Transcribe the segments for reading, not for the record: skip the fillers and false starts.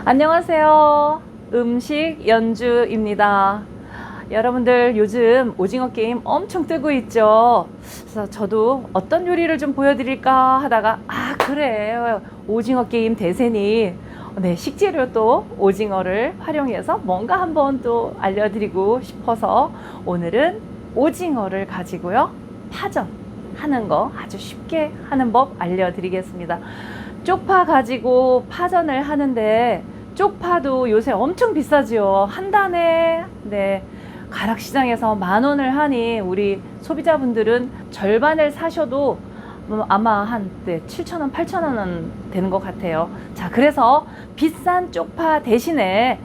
안녕하세요. 음식 연주입니다. 여러분들 요즘 오징어 게임 엄청 뜨고 있죠. 그래서 저도 어떤 요리를 좀 보여드릴까 하다가 그래, 오징어 게임 대세니 식재료 또 오징어를 활용해서 뭔가 한번 또 알려드리고 싶어서 오늘은 오징어를 가지고요 파전 하는 거 아주 쉽게 하는 법 알려드리겠습니다. 쪽파 가지고 파전을 하는데 쪽파도 요새 엄청 비싸지요. 한 단에 가락시장에서 10,000원을 하니 우리 소비자분들은 절반을 사셔도 아마 한 7,000원, 8,000원은 되는 것 같아요. 자, 그래서 비싼 쪽파 대신에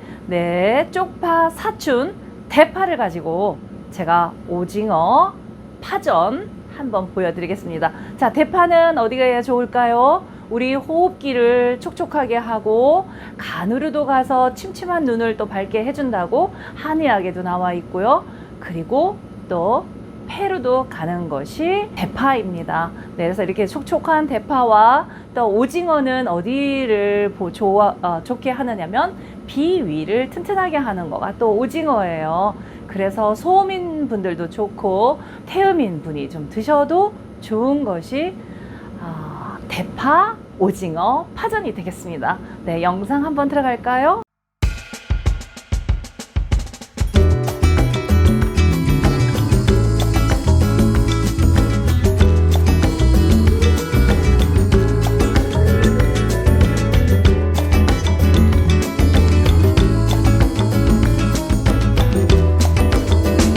쪽파 사춘 대파를 가지고 제가 오징어 파전 한번 보여드리겠습니다. 자, 대파는 어디가 해야 좋을까요? 우리 호흡기를 촉촉하게 하고 간으로도 가서 침침한 눈을 또 밝게 해준다고 한의학에도 나와 있고요. 그리고 또 폐로도 가는 것이 대파입니다. 그래서 이렇게 촉촉한 대파와 또 오징어는 어디를 좋게 하느냐면 비위를 튼튼하게 하는 거가 또 오징어예요. 그래서 소음인 분들도 좋고 태음인 분이 좀 드셔도 좋은 것이 대파, 오징어, 파전이 되겠습니다. 영상 한번 들어갈까요?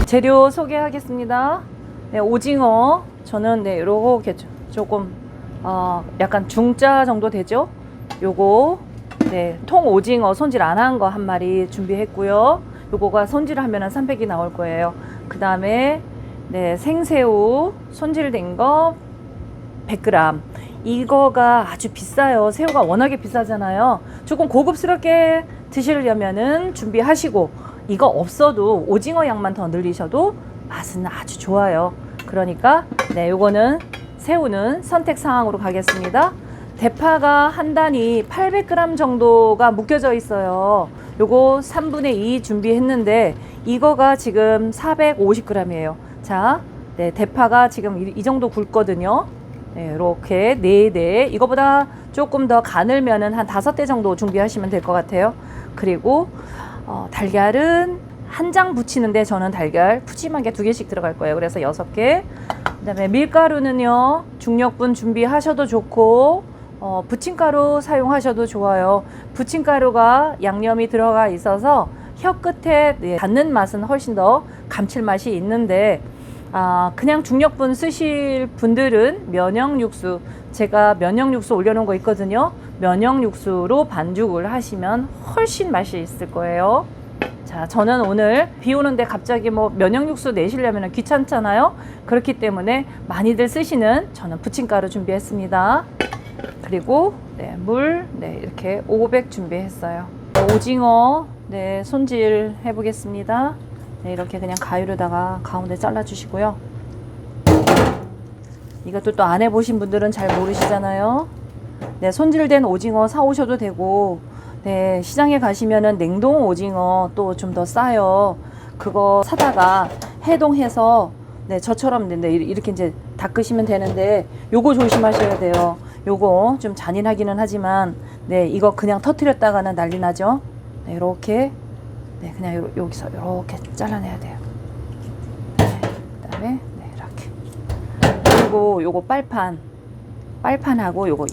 재료 소개하겠습니다. 오징어 저는 이렇게 조금 약간 중짜 정도 되죠. 요거 통 오징어 손질 안 한 거 한 마리 준비했고요. 요거가 손질을 하면 300이 나올 거예요. 그 다음에 생새우 손질된 거 100g. 이거가 아주 비싸요. 새우가 워낙에 비싸잖아요. 조금 고급스럽게 드시려면은 준비하시고, 이거 없어도 오징어 양만 더 늘리셔도 맛은 아주 좋아요. 그러니까 요거는 새우는 선택 사항으로 가겠습니다. 대파가 한 단이 800g 정도가 묶여져 있어요. 요거 3분의 2 준비했는데 이거가 지금 450g이에요. 자, 대파가 지금 이 정도 굵거든요. 이렇게 4대. 이거보다 조금 더 가늘면은 한 5대 정도 준비하시면 될 것 같아요. 그리고 달걀은 한 장 붙이는데 저는 달걀 푸짐하게 2개씩 들어갈 거예요. 그래서 6개. 그 다음에 밀가루는요, 중력분 준비하셔도 좋고, 부침가루 사용하셔도 좋아요. 부침가루가 양념이 들어가 있어서 혀 끝에 닿는 맛은 훨씬 더 감칠맛이 있는데, 그냥 중력분 쓰실 분들은 면역육수, 제가 면역육수 올려놓은 거 있거든요. 면역육수로 반죽을 하시면 훨씬 맛이 있을 거예요. 자, 저는 오늘 비 오는데 갑자기 면역육수 내시려면 귀찮잖아요. 그렇기 때문에 많이들 쓰시는 저는 부침가루 준비했습니다. 그리고 물 이렇게 500 준비했어요. 오징어 손질 해보겠습니다. 이렇게 그냥 가위로다가 가운데 잘라주시고요. 이것도 또 안 해보신 분들은 잘 모르시잖아요. 손질된 오징어 사오셔도 되고, 시장에 가시면은 냉동 오징어 또 좀 더 싸요. 그거 사다가 해동해서 저처럼 이렇게 이제 닦으시면 되는데, 요거 조심하셔야 돼요. 요거 좀 잔인하기는 하지만 이거 그냥 터뜨렸다가는 난리 나죠. 이렇게 그냥 여기서 이렇게 잘라내야 돼요. 그 다음에 이렇게. 그리고 요거 빨판하고 요거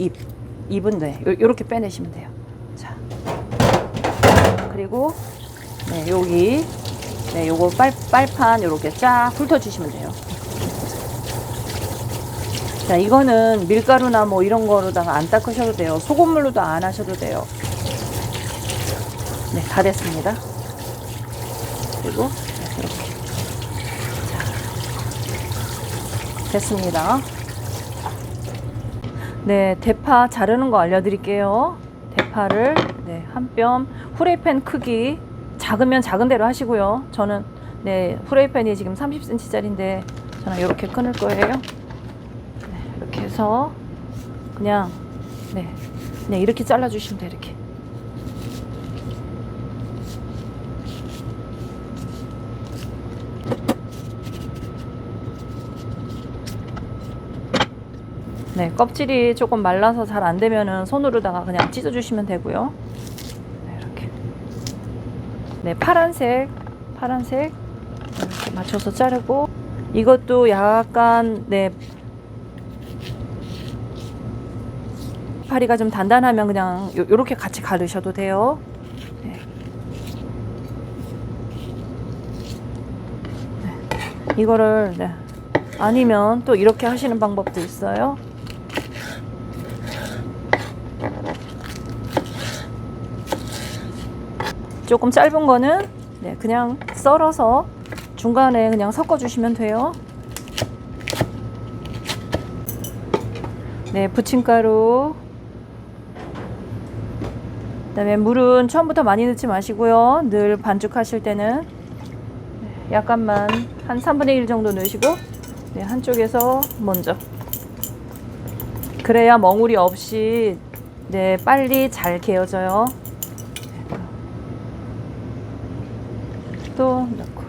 잎은 요렇게 빼내시면 돼요. 자, 그리고 여기 요거 빨판 요렇게 쫙 훑어주시면 돼요. 자, 이거는 밀가루나 이런 거로다가 안 닦으셔도 돼요. 소금물로도 안 하셔도 돼요. 다 됐습니다. 그리고 이렇게. 자, 됐습니다. 대파 자르는 거 알려드릴게요. 대파를 한 뼘, 후라이팬 크기 작으면 작은 대로 하시고요. 저는 후라이팬이 지금 30cm 짜리인데 저는 이렇게 끊을 거예요. 이렇게 해서 그냥 이렇게 잘라주시면 돼요. 이렇게 네, 껍질이 조금 말라서 잘 안 되면은 손으로다가 그냥 찢어주시면 되고요. 네, 이렇게. 네, 파란색 이렇게 맞춰서 자르고, 이것도 약간 네, 파리가 좀 단단하면 그냥 요렇게 같이 가르셔도 돼요. 네. 네. 이거를 네. 아니면 또 이렇게 하시는 방법도 있어요. 조금 짧은 거는 네, 그냥 썰어서 중간에 그냥 섞어 주시면 돼요. 네, 부침가루. 그다음에 물은 처음부터 많이 넣지 마시고요. 늘 반죽하실 때는 약간만 한 3분의 1 정도 넣으시고, 네, 한쪽에서 먼저. 그래야 멍울이 없이 네, 빨리 잘 개어져요. 또 넣고.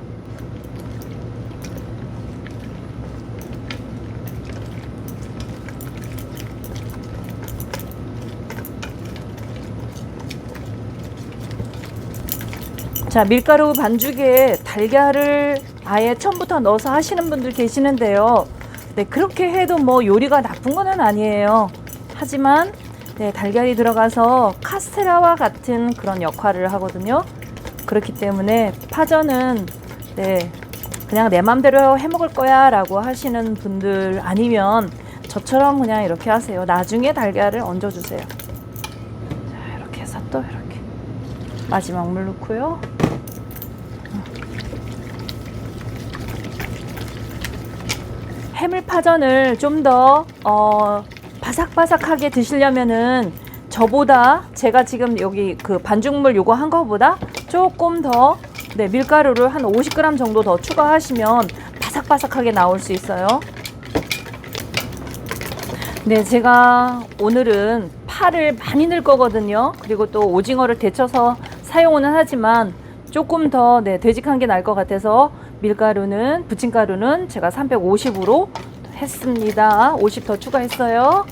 자, 밀가루 반죽에 달걀을 아예 처음부터 넣어서 하시는 분들 계시는데요. 네, 그렇게 해도 뭐 요리가 나쁜 거는 아니에요. 하지만 네, 달걀이 들어가서 카스테라와 같은 그런 역할을 하거든요. 그렇기 때문에 파전은 네, 그냥 내 맘대로 해 먹을 거야 라고 하시는 분들, 아니면 저처럼 그냥 이렇게 하세요. 나중에 달걀을 얹어 주세요. 자, 이렇게 해서 또 이렇게 마지막 물 넣고요. 해물파전을 좀 더 바삭바삭하게 드시려면은 저보다, 제가 지금 여기 그 반죽물 요거 한 거보다 조금 더 네, 밀가루를 한 50g 정도 더 추가하시면 바삭바삭하게 나올 수 있어요. 네, 제가 오늘은 파를 많이 넣을 거거든요. 그리고 또 오징어를 데쳐서 사용은 하지만 조금 더 네, 되직한 게 나을 것 같아서 밀가루는, 부침가루는 제가 350으로 했습니다. 50 더 추가했어요.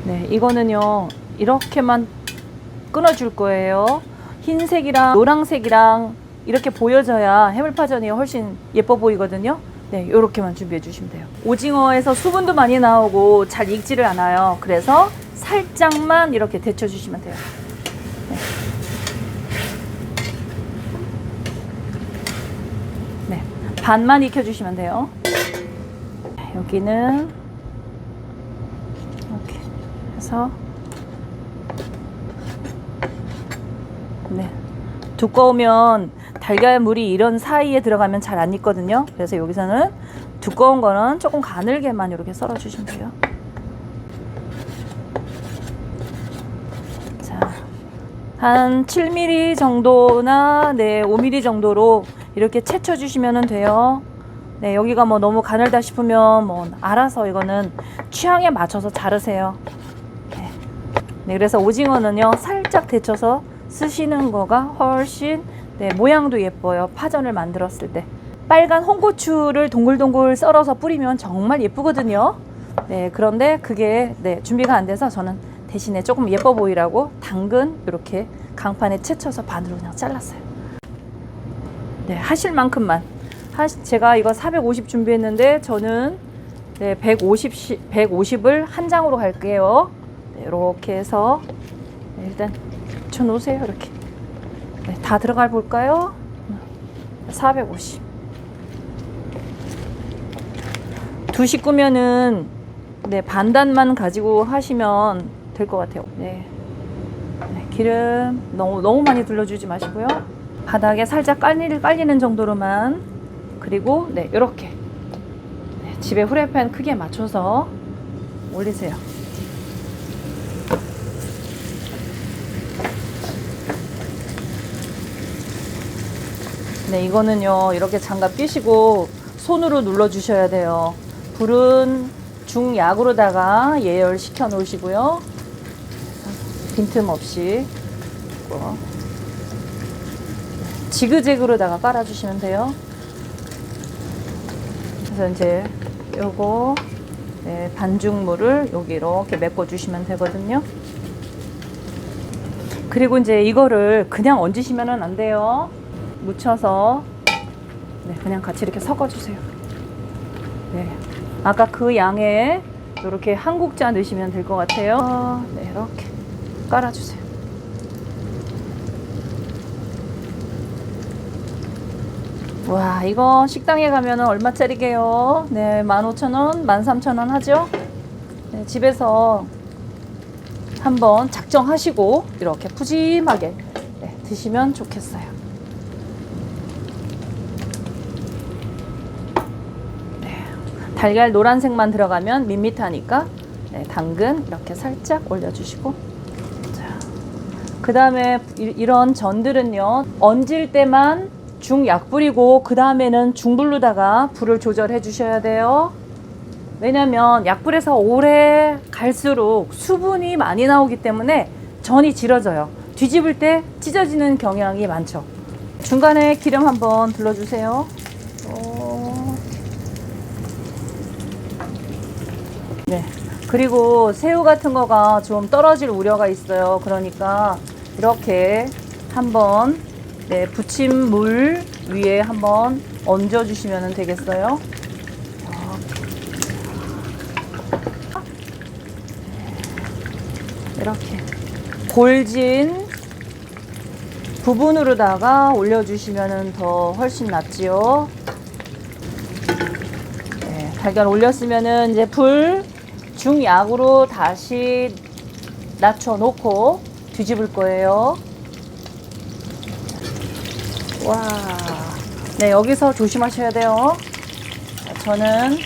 네, 이거는요, 이렇게만 끊어줄 거예요. 흰색이랑 노란색이랑 이렇게 보여져야 해물파전이 훨씬 예뻐 보이거든요. 네, 이렇게만 준비해 주시면 돼요. 오징어에서 수분도 많이 나오고 잘 익지를 않아요. 그래서 살짝만 이렇게 데쳐주시면 돼요. 네. 네, 반만 익혀주시면 돼요. 여기는 이렇게 해서 네, 두꺼우면 달걀물이 이런 사이에 들어가면 잘 안 익거든요. 그래서 여기서는 두꺼운 거는 조금 가늘게만 이렇게 썰어 주시면 돼요. 자, 한 7mm 정도나 네, 5mm 정도로 이렇게 채쳐 주시면 돼요. 네, 여기가 뭐 너무 가늘다 싶으면 뭐 알아서 이거는 취향에 맞춰서 자르세요. 네, 네, 그래서 오징어는요, 살짝 데쳐서 쓰시는 거가 훨씬 네, 모양도 예뻐요. 파전을 만들었을 때 빨간 홍고추를 동글동글 썰어서 뿌리면 정말 예쁘거든요. 네, 그런데 그게 네, 준비가 안 돼서 저는 대신에 조금 예뻐 보이라고 당근 이렇게 강판에 채쳐서 반으로 그냥 잘랐어요. 네, 하실 만큼만. 제가 이거 450 준비했는데 저는 네, 150을 한 장으로 갈게요. 네, 이렇게 해서 네, 일단 붙여놓으세요. 이렇게. 네, 다 들어가 볼까요? 450. 두 식구면은 네, 반단만 가지고 하시면 될 것 같아요. 네. 네, 기름 너무 많이 둘러주지 마시고요. 바닥에 살짝 깔리는 정도로만. 그리고 네, 이렇게 네, 집에 후라이팬 크기에 맞춰서 올리세요. 네, 이거는요, 이렇게 장갑 끼시고 손으로 눌러 주셔야 돼요. 불은 중약으로다가 예열시켜 놓으시고요. 빈틈없이. 지그재그로다가 깔아주시면 돼요. 그래서 이제 요거 네, 반죽물을 여기 이렇게 메꿔주시면 되거든요. 그리고 이제 이거를 그냥 얹으시면 안 돼요. 묻혀서 네, 그냥 같이 이렇게 섞어주세요. 네, 아까 그 양에 이렇게 한 국자 넣으시면 될 것 같아요. 네, 이렇게 깔아주세요. 와, 이거 식당에 가면 얼마짜리게요? 네, 15,000원, 13,000원 하죠? 네, 집에서 한번 작정하시고 이렇게 푸짐하게 네, 드시면 좋겠어요. 네, 달걀 노란색만 들어가면 밋밋하니까 네, 당근 이렇게 살짝 올려주시고, 그 다음에 이런 전들은요, 얹을 때만 중약 불이고 그 다음에는 중불로다가 불을 조절해 주셔야 돼요. 왜냐면 약불에서 오래 갈수록 수분이 많이 나오기 때문에 전이 질어져요. 뒤집을 때 찢어지는 경향이 많죠. 중간에 기름 한번 둘러주세요. 네. 그리고 새우 같은 거가 좀 떨어질 우려가 있어요. 그러니까 이렇게 한번 네, 부침물 위에 한번 얹어 주시면 되겠어요. 이렇게 골진 부분으로다가 올려주시면 더 훨씬 낫지요. 네, 달걀 올렸으면은 이제 불 중약으로 다시 낮춰놓고 뒤집을 거예요. 와, 네, 여기서 조심하셔야 돼요. 저는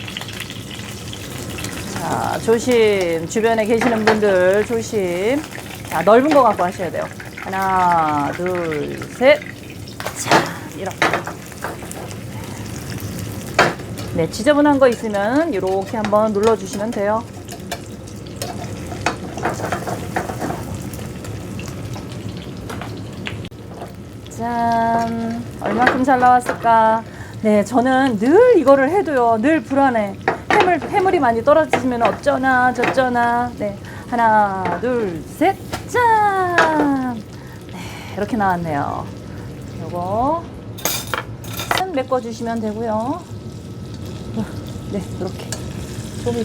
자, 조심. 주변에 계시는 분들 조심. 자, 넓은 거 갖고 하셔야 돼요. 하나, 둘, 셋. 자, 이렇게. 네, 지저분한 거 있으면 이렇게 한번 눌러주시면 돼요. 짠. 얼마큼 잘 나왔을까? 네, 저는 늘 이거를 해도요, 늘 불안해. 해물이 많이 떨어지면 어쩌나 저쩌나. 네, 하나, 둘, 셋, 짠. 네, 이렇게 나왔네요. 요거 쓱 메꿔주시면 되고요. 네, 이렇게 좀이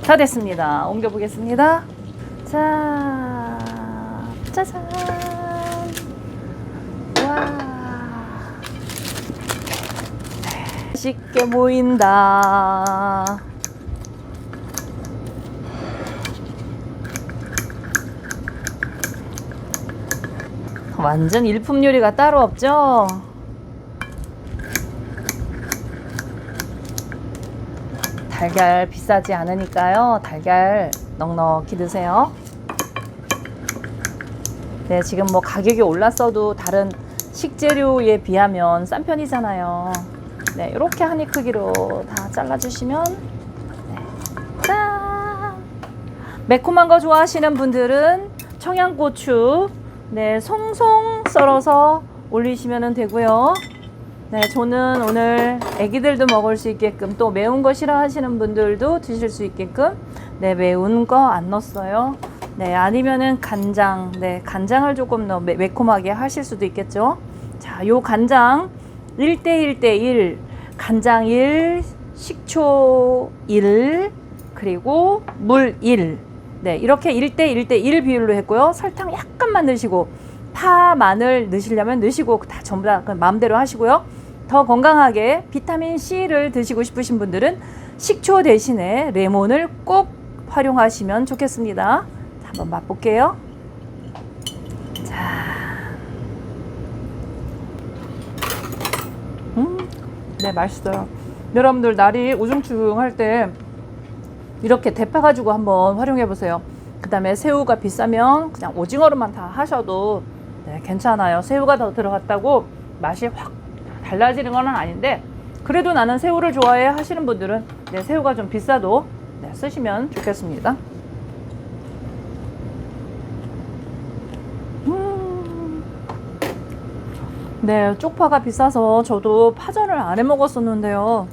다 됐습니다. 옮겨 보겠습니다. 자, 짜잔. 와. 맛있게 보인다. 완전 일품 요리가 따로 없죠? 달걀 비싸지 않으니까요. 달걀 넉넉히 드세요. 네, 지금 뭐 가격이 올랐어도 다른 식재료에 비하면 싼 편이잖아요. 네, 이렇게 한 입 크기로 다 잘라주시면 네, 짠! 매콤한 거 좋아하시는 분들은 청양고추 네, 송송 썰어서 올리시면 되고요. 네, 저는 오늘 애기들도 먹을 수 있게끔, 또 매운 거 싫어하시는 분들도 드실 수 있게끔 네, 매운 거 안 넣었어요. 네, 아니면은 간장, 네, 간장을 조금 더 매콤하게 하실 수도 있겠죠. 자, 요 간장 1대1대1, 간장 1, 식초 1, 그리고 물 1. 네, 이렇게 1대1대1 비율로 했고요. 설탕 약간만 넣으시고, 파, 마늘 넣으시려면 넣으시고, 다 전부 다 마음대로 하시고요. 더 건강하게 비타민 C를 드시고 싶으신 분들은 식초 대신에 레몬을 꼭 활용하시면 좋겠습니다. 자, 한번 맛볼게요. 자, 네, 맛있어요. 여러분들 날이 우중충할 때 이렇게 데펴가지고 한번 활용해 보세요. 그 다음에 새우가 비싸면 그냥 오징어로만 다 하셔도 네, 괜찮아요. 새우가 더 들어갔다고 맛이 확 달라지는 건 아닌데, 그래도 나는 새우를 좋아해 하시는 분들은 네, 새우가 좀 비싸도 네, 쓰시면 좋겠습니다. 네, 쪽파가 비싸서 저도 파전을 안 해 먹었었는데요.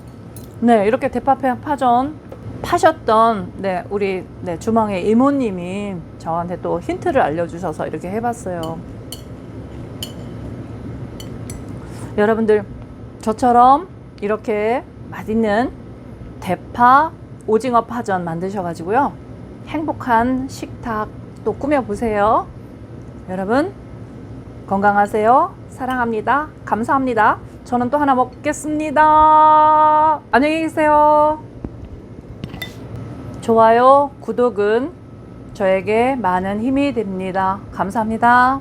네, 이렇게 대파 파전 파셨던 네, 우리 네, 주방의 이모님이 저한테 또 힌트를 알려주셔서 이렇게 해봤어요. 여러분들 저처럼 이렇게 맛있는 대파 오징어 파전 만드셔가지고요. 행복한 식탁 또 꾸며보세요. 여러분 건강하세요. 사랑합니다. 감사합니다. 저는 또 하나 먹겠습니다. 안녕히 계세요. 좋아요, 구독은 저에게 많은 힘이 됩니다. 감사합니다.